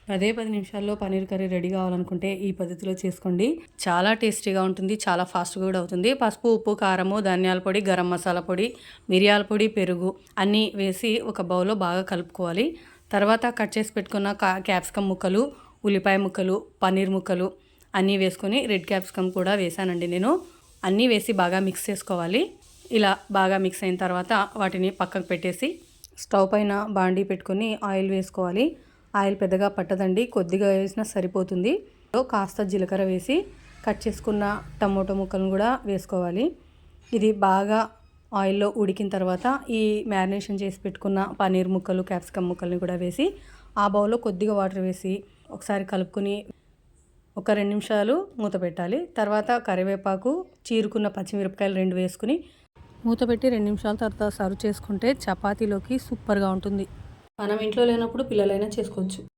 10 నిమిషాల్లో paneer curry ready కావాలనుకుంటే ఈ పద్ధతిలో చేసుకోండి. చాలా టేస్టీగా ఉంటుంది. చాలా ఫాస్ట్‌గా కూడా అవుతుంది. పసుపు, ఉప్పు, కారము, ధనియాల పొడి, గరం మసాలా పొడి, మిరియాల పొడి, పెరుగు అన్నీ వేసి ఒక బౌల్‌లో బాగా కలుపుకోవాలి. తర్వాత కట్ చేసి పెట్టుకున్న క్యాప్సికమ్ ముక్కలు, ఉల్లిపాయ ముక్కలు, పన్నీర్ ముక్కలు అన్నీ వేసుకొని రెడ్ క్యాప్సికమ్ కూడా వేసానండి నేను. అన్నీ వేసి బాగా మిక్స్ చేసుకోవాలి. ఇలా బాగా మిక్స్ అయిన తర్వాత వాటిని పక్కకు పెట్టేసి స్టవ్ పైన బాండీ పెట్టుకొని ఆయిల్ వేసుకోవాలి. ఆయిల్ పెద్దగా పట్టదండి, కొద్దిగా వేసినా సరిపోతుంది. కాస్త జీలకర్ర వేసి కట్ చేసుకున్న టమోటో ముక్కలను కూడా వేసుకోవాలి. ఇది బాగా ఆయిల్లో ఉడికిన తర్వాత ఈ మ్యారినేషన్ చేసి పెట్టుకున్న పన్నీర్ ముక్కలు, క్యాప్సికమ్ ముక్కల్ని కూడా వేసి ఆ బౌల్లో కొద్దిగా వాటర్ వేసి ఒకసారి కలుపుకొని ఒక 2 నిమిషాలు మూత పెట్టాలి. తర్వాత కరివేపాకు, చీరుకున్న పచ్చిమిరపకాయలు 2 వేసుకుని మూత పెట్టి 2 నిమిషాల తర్వాత సర్వ్ చేసుకుంటే చపాతీలోకి సూపర్గా ఉంటుంది. మనం ఇంట్లో లేనప్పుడు పిల్లలైనా చేసుకోవచ్చు.